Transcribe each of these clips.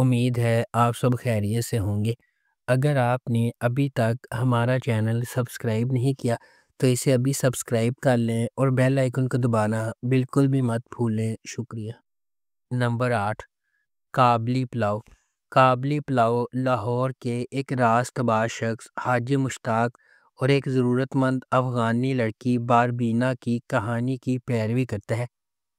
امید ہے آپ سب خیریت سے ہوں گے۔ اگر آپ نے ابھی تک ہمارا چینل سبسکرائب نہیں کیا تو اسے ابھی سبسکرائب کر لیں اور بیل آئیکن کو دبانا بالکل بھی مت بھولیں۔ شکریہ۔ نمبر 8، کابلی پلاؤ۔ کابلی پلاؤ لاہور کے ایک راز تباہ شخص حاجی مشتاق اور ایک ضرورت مند افغانی لڑکی باربینا کی کہانی کی پیروی کرتا ہے۔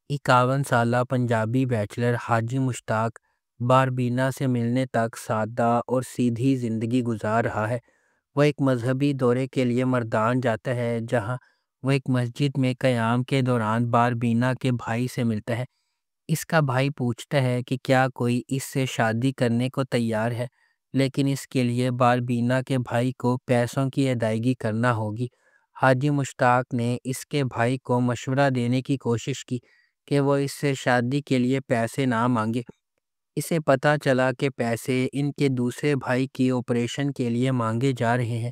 51 سالہ پنجابی بیچلر حاجی مشتاق باربینا سے ملنے تک سادہ اور سیدھی زندگی گزار رہا ہے۔ وہ ایک مذہبی دورے کے لیے مردان جاتا ہے جہاں وہ ایک مسجد میں قیام کے دوران باربینا کے بھائی سے ملتا ہے۔ اس کا بھائی پوچھتا ہے کہ کیا کوئی اس سے شادی کرنے کو تیار ہے، لیکن اس کے لیے باربینا کے بھائی کو پیسوں کی ادائیگی کرنا ہوگی۔ حاجی مشتاق نے اس کے بھائی کو مشورہ دینے کی کوشش کی کہ وہ اس سے شادی کے لیے پیسے نہ مانگے۔ اسے پتہ چلا کہ پیسے ان کے دوسرے بھائی کی آپریشن کے لیے مانگے جا رہے ہیں،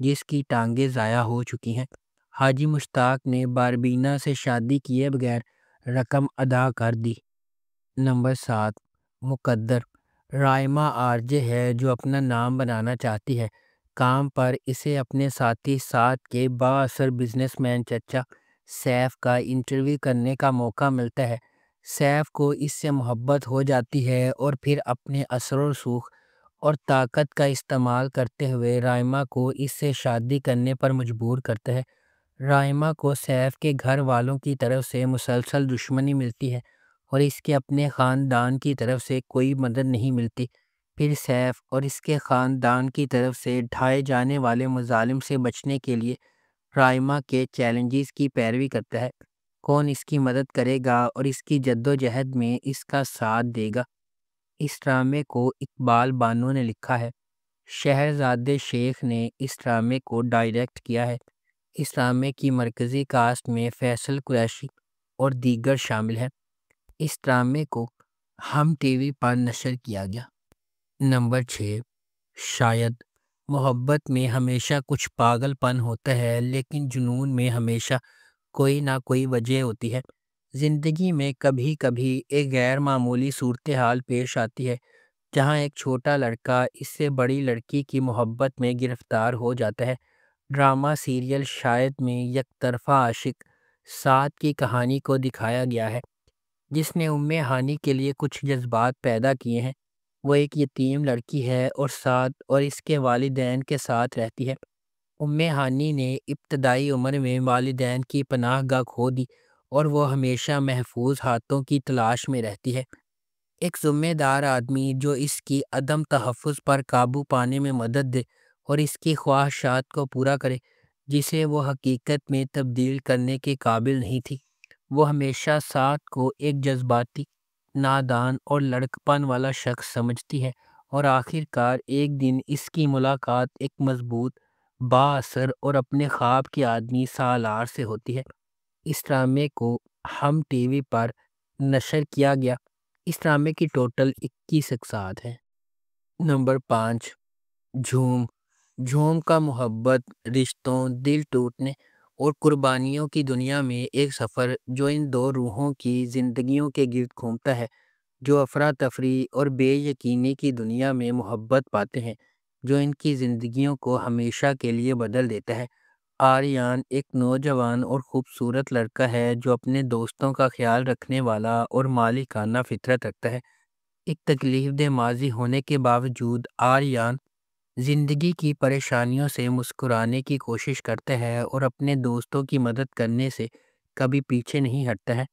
جس کی ٹانگیں ضائع ہو چکی ہیں۔ حاجی مشتاق نے باربینا سے شادی کیے بغیر رقم ادا کر دی۔ نمبر 7، مقدر۔ رائمہ آرجے ہے جو اپنا نام بنانا چاہتی ہے۔ کام پر اسے اپنے ساتھی ساتھ کے بااثر بزنس مین چچا سیف کا انٹرویو کرنے کا موقع ملتا ہے۔ سیف کو اس سے محبت ہو جاتی ہے اور پھر اپنے اثر و رسوخ اور طاقت کا استعمال کرتے ہوئے رائمہ کو اس سے شادی کرنے پر مجبور کرتا ہے۔ رائمہ کو سیف کے گھر والوں کی طرف سے مسلسل دشمنی ملتی ہے اور اس کے اپنے خاندان کی طرف سے کوئی مدد نہیں ملتی۔ پھر سیف اور اس کے خاندان کی طرف سے ڈھائے جانے والے مظالم سے بچنے کے لیے رائمہ کے چیلنجز کی پیروی کرتا ہے۔ کون اس کی مدد کرے گا اور اس کی جدوجہد میں اس کا ساتھ دے گا؟ اس ڈرامے کو اقبال بانو نے لکھا ہے۔ شہرزاد شیخ نے اس ڈرامے کو ڈائریکٹ کیا ہے۔ اس ڈرامے کی مرکزی کاسٹ میں فیصل قریشی اور دیگر شامل ہیں۔ اس ڈرامے کو ہم ٹی وی پر نشر کیا گیا۔ نمبر 6، شاید۔ محبت میں ہمیشہ کچھ پاگل پن ہوتا ہے، لیکن جنون میں ہمیشہ کوئی نہ کوئی وجہ ہوتی ہے۔ زندگی میں کبھی کبھی ایک غیر معمولی صورتحال پیش آتی ہے جہاں ایک چھوٹا لڑکا اس سے بڑی لڑکی کی محبت میں گرفتار ہو جاتا ہے۔ ڈرامہ سیریل شاید میں یک طرفہ عاشق سعد کی کہانی کو دکھایا گیا ہے، جس نے ہانی کے لیے کچھ جذبات پیدا کیے ہیں۔ وہ ایک یتیم لڑکی ہے اور سعد اور اس کے والدین کے ساتھ رہتی ہے۔ ہانی نے ابتدائی عمر میں والدین کی پناہ گاہ کھو دی اور وہ ہمیشہ محفوظ ہاتھوں کی تلاش میں رہتی ہے۔ ایک ذمہ دار آدمی جو اس کی عدم تحفظ پر قابو پانے میں مدد دے اور اس کی خواہشات کو پورا کرے، جسے وہ حقیقت میں تبدیل کرنے کے قابل نہیں تھی۔ وہ ہمیشہ سعد کو ایک جذباتی، نادان اور لڑکپن والا شخص سمجھتی ہے اور آخر کار ایک دن اس کی ملاقات ایک مضبوط، بااثر اور اپنے خواب کے آدمی سالار سے ہوتی ہے۔ اس ڈرامے کو ہم ٹی وی پر نشر کیا گیا۔ اس ڈرامے کی ٹوٹل 21 اقساط ہیں۔ نمبر 5، جھوم۔ جھوم کا محبت، رشتوں، دل ٹوٹنے اور قربانیوں کی دنیا میں ایک سفر جو ان دو روحوں کی زندگیوں کے گرد گھومتا ہے، جو افراتفری اور بے یقینی کی دنیا میں محبت پاتے ہیں، جو ان کی زندگیوں کو ہمیشہ کے لیے بدل دیتا ہے۔ آریان ایک نوجوان اور خوبصورت لڑکا ہے جو اپنے دوستوں کا خیال رکھنے والا اور مالکانہ فطرت رکھتا ہے۔ ایک تکلیف دہ ماضی ہونے کے باوجود آریان زندگی کی پریشانیوں سے مسکرانے کی کوشش کرتا ہے اور اپنے دوستوں کی مدد کرنے سے کبھی پیچھے نہیں ہٹتا ہے۔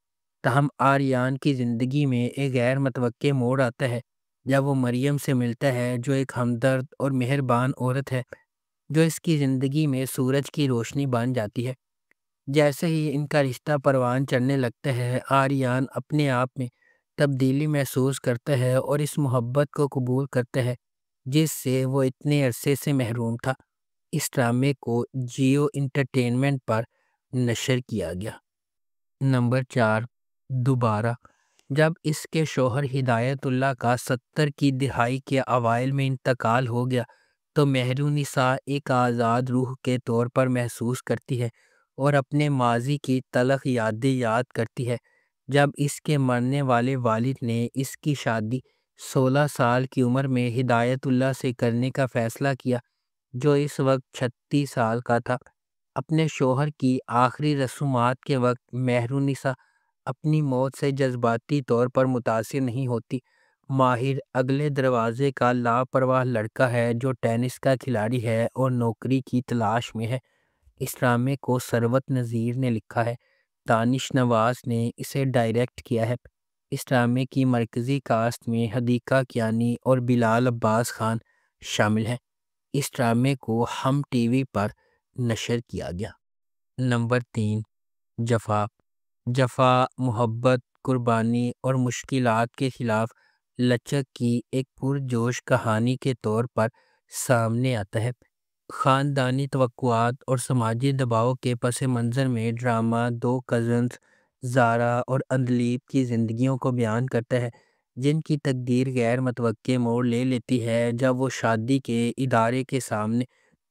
تاہم آریان کی زندگی میں ایک غیر متوقع موڑ آتا ہے جب وہ مریم سے ملتا ہے، جو ایک ہمدرد اور مہربان عورت ہے جو اس کی زندگی میں سورج کی روشنی بن جاتی ہے۔ جیسے ہی ان کا رشتہ پروان چڑھنے لگتا ہے، آریان اپنے آپ میں تبدیلی محسوس کرتا ہے اور اس محبت کو قبول کرتا ہے جس سے وہ اتنے عرصے سے محروم تھا۔ اس ڈرامے کو جیو انٹرٹینمنٹ پر نشر کیا گیا۔ نمبر 4، دوبارہ۔ جب اس کے شوہر ہدایت اللہ کا 70 کی دہائی کے اوائل میں انتقال ہو گیا تو مہرونسا ایک آزاد روح کے طور پر محسوس کرتی ہے اور اپنے ماضی کی تلخ یادیں یاد کرتی ہے۔ جب اس کے مرنے والے والد نے اس کی شادی 16 سال کی عمر میں ہدایت اللہ سے کرنے کا فیصلہ کیا، جو اس وقت 36 سال کا تھا۔ اپنے شوہر کی آخری رسومات کے وقت مہرالنساء اپنی موت سے جذباتی طور پر متاثر نہیں ہوتی۔ ماہر اگلے دروازے کا لاپرواہ لڑکا ہے جو ٹینس کا کھلاڑی ہے اور نوکری کی تلاش میں ہے۔ اس ڈرامے کو ثروت نذیر نے لکھا ہے، دانش نواز نے اسے ڈائریکٹ کیا ہے۔ اس ڈرامے کی مرکزی کاسٹ میں حدیقہ کیانی اور بلال عباس خان شامل ہیں۔ اس ڈرامے کو ہم ٹی وی پر نشر کیا گیا۔ نمبر 3، جفا۔ جفا محبت، قربانی اور مشکلات کے خلاف لچک کی ایک پرجوش کہانی کے طور پر سامنے آتا ہے۔ خاندانی توقعات اور سماجی دباؤ کے پس منظر میں ڈرامہ دو کزنز زارا اور اندلیب کی زندگیوں کو بیان کرتا ہے، جن کی تقدیر غیر متوقع موڑ لے لیتی ہے جب وہ شادی کے ادارے کے سامنے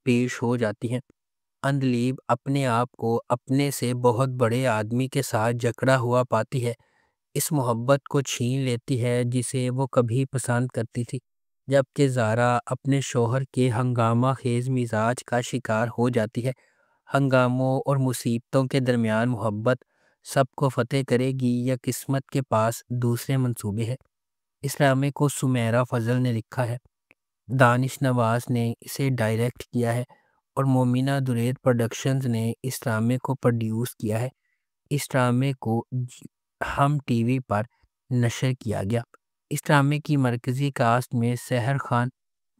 پیش ہو جاتی ہیں۔ اندلیب اپنے آپ کو اپنے سے بہت بڑے آدمی کے ساتھ جکڑا ہوا پاتی ہے، اس محبت کو چھین لیتی ہے جسے وہ کبھی پسند کرتی تھی، جبکہ زارا اپنے شوہر کے ہنگامہ خیز مزاج کا شکار ہو جاتی ہے۔ ہنگاموں اور مصیبتوں کے درمیان محبت سب کو فتح کرے گی یا قسمت کے پاس دوسرے منصوبے ہیں۔ اس ڈرامے کو سمیرہ فضل نے لکھا ہے، دانش نواز نے اسے ڈائریکٹ کیا ہے اور مومنہ درید پروڈکشنز نے اس ڈرامے کو پروڈیوس کیا ہے۔ اس ڈرامے کو ہم ٹی وی پر نشر کیا گیا۔ اس ڈرامے کی مرکزی کاسٹ میں سحر خان،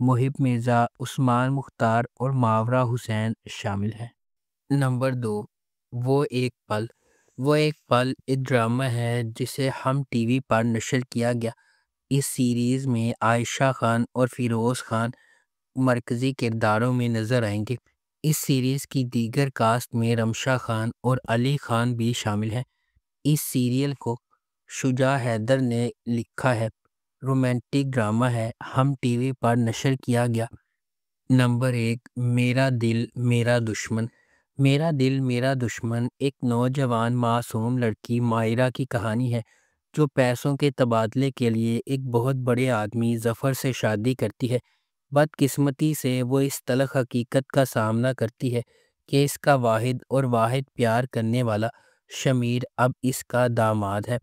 محب مرزا، عثمان مختار اور ماورا حسین شامل ہیں۔ نمبر 2، وہ ایک پل۔ وہ ایک پل ایک ڈرامہ ہے جسے ہم ٹی وی پر نشر کیا گیا۔ اس سیریز میں عائشہ خان اور فیروز خان مرکزی کرداروں میں نظر آئیں گے۔ اس سیریز کی دیگر کاسٹ میں رمشا خان اور علی خان بھی شامل ہیں۔ اس سیریل کو شجاع حیدر نے لکھا ہے، رومانٹک ڈرامہ ہے، ہم ٹی وی پر نشر کیا گیا۔ نمبر 1، میرا دل میرا دشمن۔ میرا دل میرا دشمن ایک نوجوان معصوم لڑکی مائرہ کی کہانی ہے جو پیسوں کے تبادلے کے لیے ایک بہت بڑے آدمی ظفر سے شادی کرتی ہے۔ بدقسمتی سے وہ اس تلخ حقیقت کا سامنا کرتی ہے کہ اس کا واحد اور واحد پیار کرنے والا شمیر اب اس کا داماد ہے۔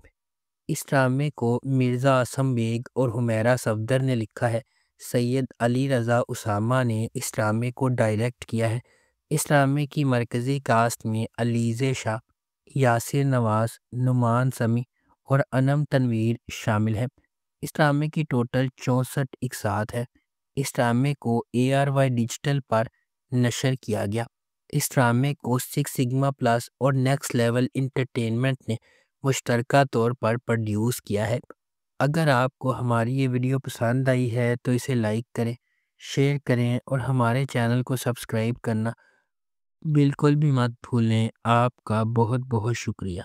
اس ڈرامے کو مرزا اعظم بیگ اور حمیرہ صفدر نے لکھا ہے، سید علی رضا اسامہ نے اس ڈرامے کو ڈائریکٹ کیا ہے۔ اس ڈرامے کی مرکزی کاسٹ میں علیزے شاہ، یاسر نواز، نعمان سمیع اور انم تنویر شامل ہیں۔ اس ڈرامے کی ٹوٹل 64 اقساط ہے۔ اس ڈرامے کو ARY ڈیجیٹل پر نشر کیا گیا۔ اس ڈرامے کو 6 سگما پلس اور نیکسٹ لیول انٹرٹینمنٹ نے مشترکہ طور پر پروڈیوس کیا ہے۔ اگر آپ کو ہماری یہ ویڈیو پسند آئی ہے تو اسے لائک کریں، شیئر کریں اور ہمارے چینل کو سبسکرائب کرنا بالکل بھی مت بھولیں۔ آپ کا بہت بہت شکریہ۔